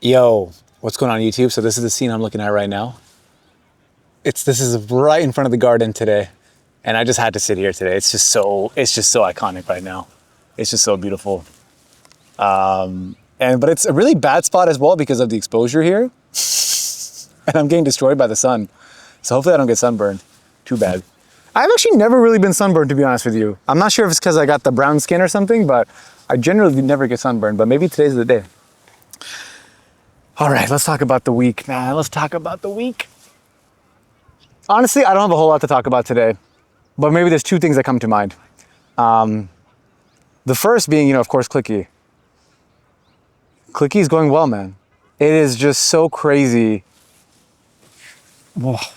Yo, what's going on YouTube? So this is the scene I'm looking at right now. This is right in front of the garden today. And I just had to sit here today. It's just so iconic right now. It's just so beautiful. But it's a really bad spot as well because of the exposure here. And I'm getting destroyed by the sun. So hopefully I don't get sunburned. Too bad. I've actually never really been sunburned, to be honest with you. I'm not sure if it's because I got the brown skin or something, but I generally never get sunburned. But maybe today's the day. All right, let's talk about the week, man. Let's talk about the week. Honestly, I don't have a whole lot to talk about today, but maybe there's two things that come to mind. The first being, of course, Clickie. Clickie is going well, man. It is just so crazy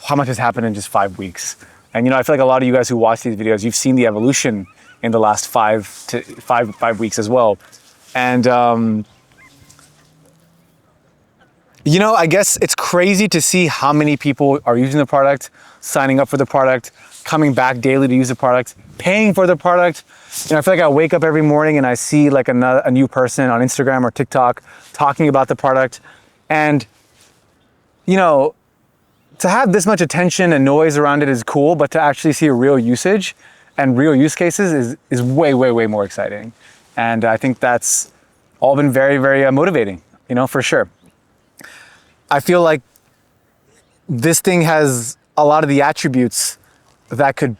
how much has happened in just 5 weeks. And I feel like a lot of you guys who watch these videos, you've seen the evolution in the last five weeks as well. And I guess it's crazy to see how many people are using the product, signing up for the product, coming back daily to use the product, paying for the product. I feel like I wake up every morning and I see like a new person on Instagram or TikTok talking about the product. And, to have this much attention and noise around it is cool, but to actually see a real usage and real use cases is way, way, way more exciting. And I think that's all been very, very motivating, for sure. I feel like this thing has a lot of the attributes that could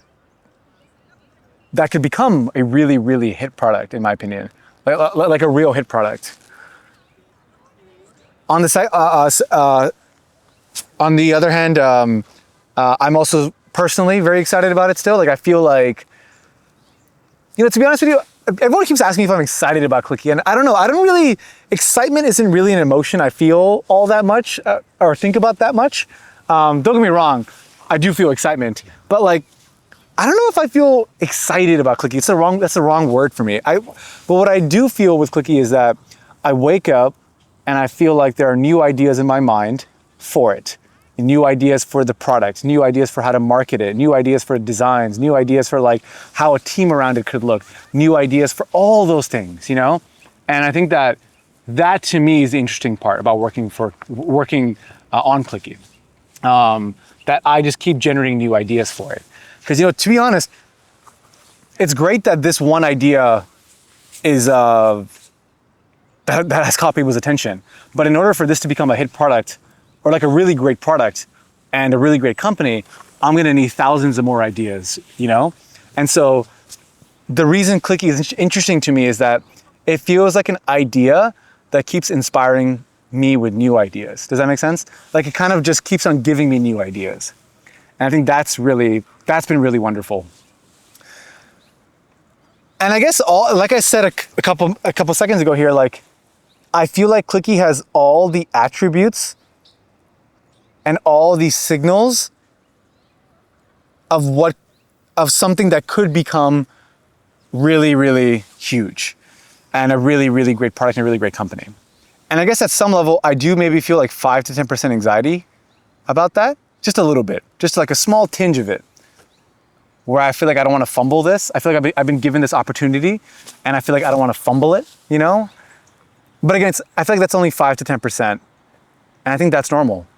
become a really, really hit product, in my opinion, like a real hit product. On the side, on the other hand, I'm also personally very excited about it still. Like I feel like, to be honest with you, everyone keeps asking me if I'm excited about Clickie, and I don't know. Excitement isn't really an emotion I feel all that much or think about that much. Don't get me wrong, I do feel excitement, but I don't know if I feel excited about Clickie. That's the wrong word for me. But what I do feel with Clickie is that I wake up and I feel like there are new ideas in my mind for it. New ideas for the product, new ideas for how to market it, new ideas for designs, new ideas for how a team around it could look, new ideas for all those things, And I think that to me is the interesting part about working on Clickie. That I just keep generating new ideas for it. Because, to be honest, it's great that this one idea is that has caught people's attention. But in order for this to become a hit product, or like a really great product and a really great company, I'm gonna need thousands of more ideas, And so the reason Clickie is interesting to me is that it feels like an idea that keeps inspiring me with new ideas. Does that make sense? Like it kind of just keeps on giving me new ideas. And I think that's been really wonderful. And I guess like I said a couple seconds ago here, I feel like Clickie has all the attributes and all these signals of something that could become really, really huge and a really, really great product and a really great company. And I guess at some level, I do maybe feel like 5 to 10% anxiety about that. Just a little bit, just like a small tinge of it, where I feel like I don't want to fumble this. I feel like I've been given this opportunity and I feel like I don't want to fumble it, But again, I feel like that's only 5 to 10%. And I think that's normal.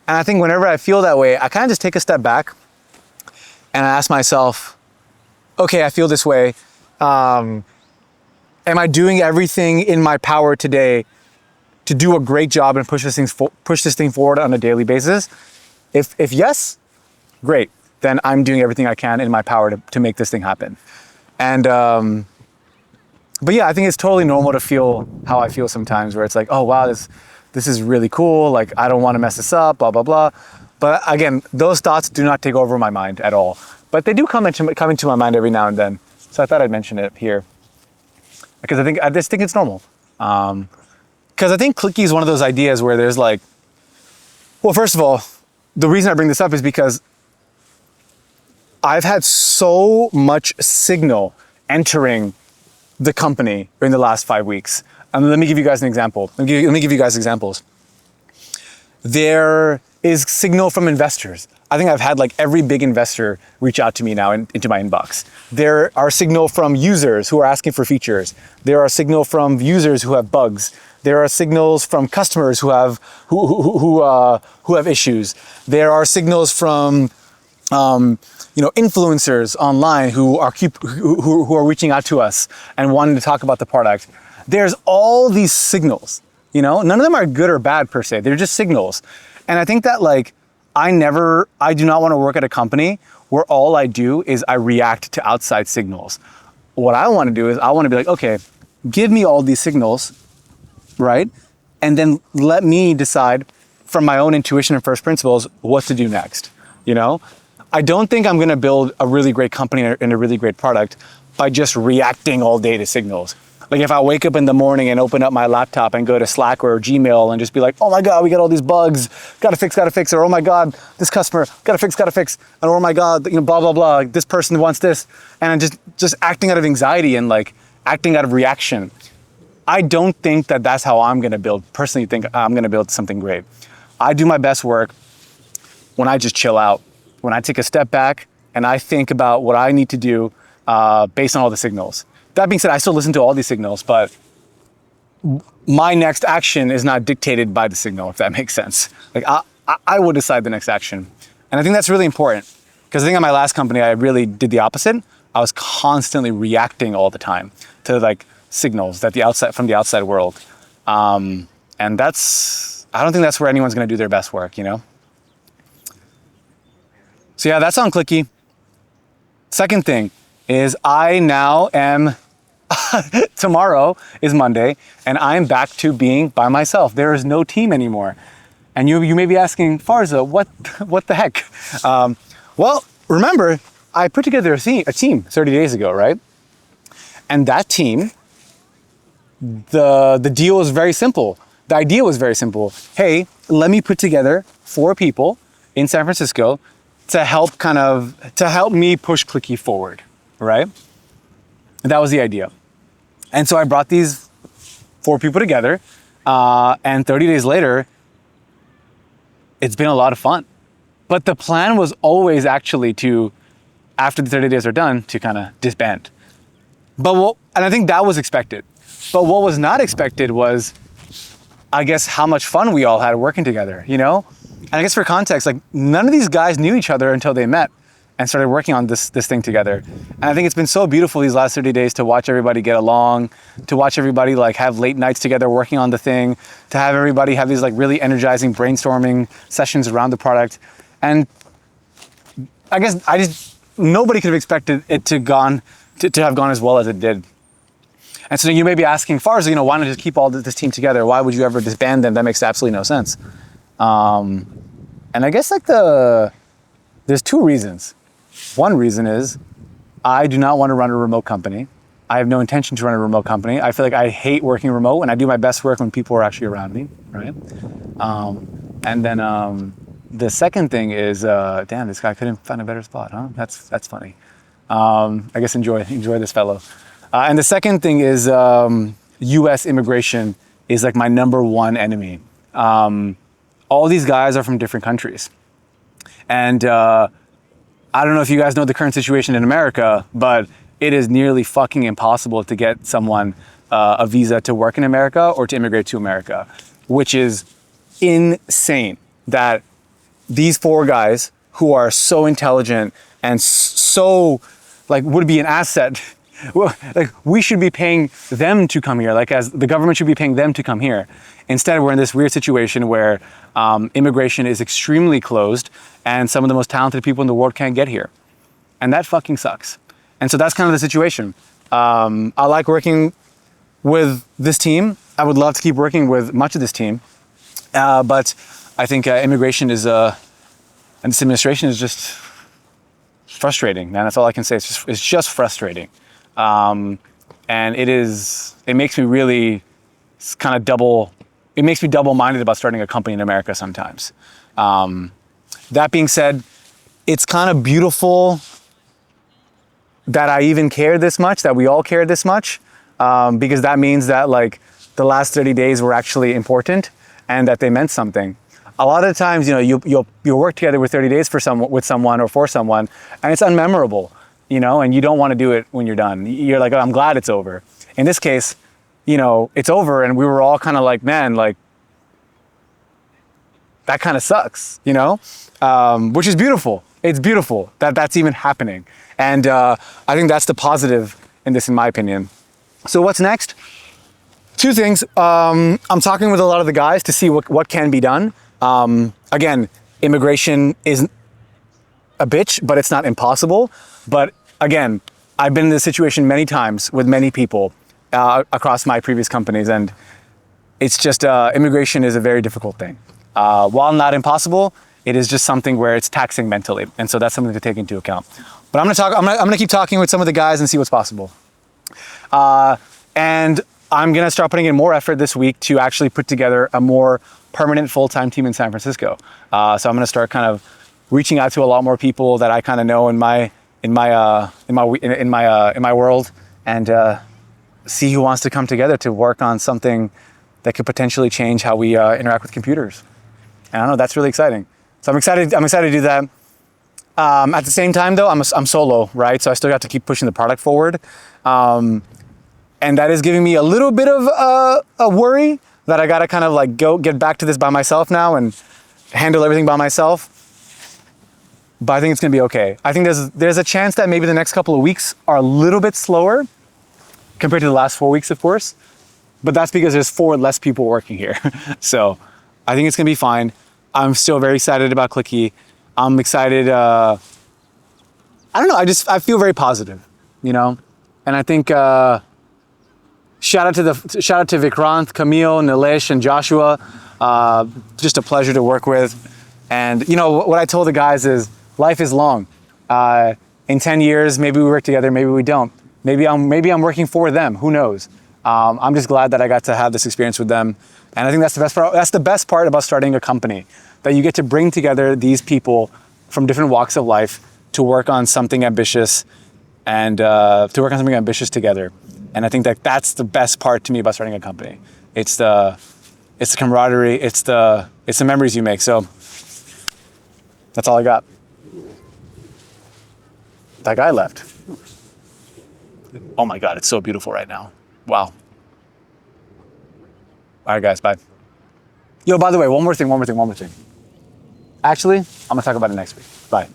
And I think whenever I feel that way, I kind of just take a step back and I ask myself, okay, I feel this way. Am I doing everything in my power today to do a great job and push this thing forward on a daily basis? If yes, great. Then I'm doing everything I can in my power to make this thing happen. And, but yeah, I think it's totally normal to feel how I feel sometimes, where it's like, oh wow, this is really cool. I don't want to mess this up, blah, blah, blah. But again, those thoughts do not take over my mind at all. But they do come into my mind every now and then. So I thought I'd mention it here. Because I just think it's normal. Because I think Clickie is one of those ideas where there's well, first of all, the reason I bring this up is because I've had so much signal entering the company in the last 5 weeks. Let me give you guys an example. Let me give you guys examples. There is signal from investors. I think I've had every big investor reach out to me now into my inbox. There are signal from users who are asking for features. There are signal from users who have bugs. There are signals from customers who have issues. There are signals from influencers online who are reaching out to us and wanting to talk about the product. There's all these signals, none of them are good or bad per se. They're just signals. And I think that I do not want to work at a company where all I do is I react to outside signals. What I want to do is I want to be like, okay, give me all these signals, right? And then let me decide from my own intuition and first principles what to do next, I don't think I'm going to build a really great company and a really great product by just reacting all day to signals. Like if I wake up in the morning and open up my laptop and go to Slack or Gmail and just be like, oh my God, we got all these bugs, gotta fix, or oh my God, this customer, gotta fix, and oh my God, blah, blah, blah, this person wants this. And I'm just acting out of anxiety and acting out of reaction. I don't think that that's how I'm gonna build, personally think I'm gonna build something great. I do my best work when I just chill out, when I take a step back and I think about what I need to do based on all the signals. That being said, I still listen to all these signals, but my next action is not dictated by the signal, if that makes sense. I will decide the next action. And I think that's really important because I think at my last company, I really did the opposite. I was constantly reacting all the time to signals from the outside world. And I don't think that's where anyone's going to do their best work, So yeah, that's on Clickie. Second thing is I now am, tomorrow is Monday, and I'm back to being by myself. There is no team anymore. And you may be asking, Farza, what the heck? Well, remember, I put together a team 30 days ago, right? And that team, the deal was very simple. The idea was very simple. Hey, let me put together 4 people in San Francisco to help me push Clickie forward, right? And that was the idea. And so I brought these 4 people together, and 30 days later, it's been a lot of fun. But the plan was always actually to, after the 30 days are done, to kind of disband. And I think that was expected. But what was not expected was, I guess, how much fun we all had working together, And I guess for context, none of these guys knew each other until they met and started working on this thing together. And I think it's been so beautiful these last 30 days to watch everybody get along, to watch everybody have late nights together working on the thing, to have everybody have these really energizing brainstorming sessions around the product. And I guess nobody could have expected it to have gone as well as it did. And so you may be asking, Farza, why not just keep all this team together? Why would you ever disband them? That makes absolutely no sense. And I guess there's 2 reasons. One reason is I do not want to run a remote company. I have no intention to run a remote company. I feel like I hate working remote, and I do my best work when people are actually around me, right? And then the second thing is, damn, this guy couldn't find a better spot, huh? That's funny. I guess enjoy this fellow. And the second thing is U.S. immigration is my number one enemy. All these guys are from different countries. And I don't know if you guys know the current situation in America, but it is nearly fucking impossible to get someone a visa to work in America or to immigrate to America, which is insane that these 4 guys who are so intelligent and so would be an asset, we should be paying them to come here, as the government should be paying them to come here. Instead, we're in this weird situation where immigration is extremely closed and some of the most talented people in the world can't get here. And that fucking sucks. And so that's kind of the situation. I like working with this team. I would love to keep working with much of this team. But I think immigration and this administration is just frustrating, man. That's all I can say. It's just frustrating. And it makes me really it makes me double-minded about starting a company in America sometimes. That being said, it's kind of beautiful that I even care this much, that we all care this much, because that means that the last 30 days were actually important and that they meant something. A lot of times, you'll work together with 30 days with someone or for someone, and it's unmemorable, and you don't want to do it when you're done. You're like, oh, I'm glad it's over. In this case, you know, it's over, and we were all kind of like, man, like, that kind of sucks, you know, which is beautiful. It's beautiful that that's even happening. And I think that's the positive in this, in my opinion. So what's next? Two things. I'm talking with a lot of the guys to see what can be done. Again, immigration is a bitch, but it's not impossible. But again, I've been in this situation many times with many people across my previous companies, and it's just immigration is a very difficult thing. While not impossible, it is just something where it's taxing mentally, and so that's something to take into account. But I'm gonna keep talking with some of the guys and see what's possible. And I'm gonna start putting in more effort this week to actually put together a more permanent full-time team in San Francisco. So I'm gonna start kind of reaching out to a lot more people that I kind of know in my world, and see who wants to come together to work on something that could potentially change how we interact with computers. And I don't know, that's really exciting. So I'm excited to do that. At the same time though, I'm solo, right? So I still have to keep pushing the product forward. And that is giving me a little bit of a worry that I gotta kind of like get back to this by myself now and handle everything by myself. But I think it's gonna be okay. I think there's a chance that maybe the next couple of weeks are a little bit slower compared to the last 4 weeks, of course. But that's because there's 4 less people working here. So I think it's gonna be fine. I'm still very excited about Clickie. I'm excited, I don't know, I feel very positive, you know? And I think, shout out to Vikrant, Camille, Nilesh, and Joshua. Just a pleasure to work with. And you know, what I told the guys is, life is long. In 10 years, maybe we work together, maybe we don't. Maybe I'm working for them, who knows? I'm just glad that I got to have this experience with them. And I think that's the best part. That's the best part about starting a company, that you get to bring together these people from different walks of life to work on something ambitious and together. And I think that that's the best part to me about starting a company. It's the camaraderie. It's the memories you make. So that's all I got. That guy left. Oh my God, it's so beautiful right now. Wow. All right, guys, bye. Yo, by the way, one more thing. Actually, I'm gonna talk about it next week. Bye.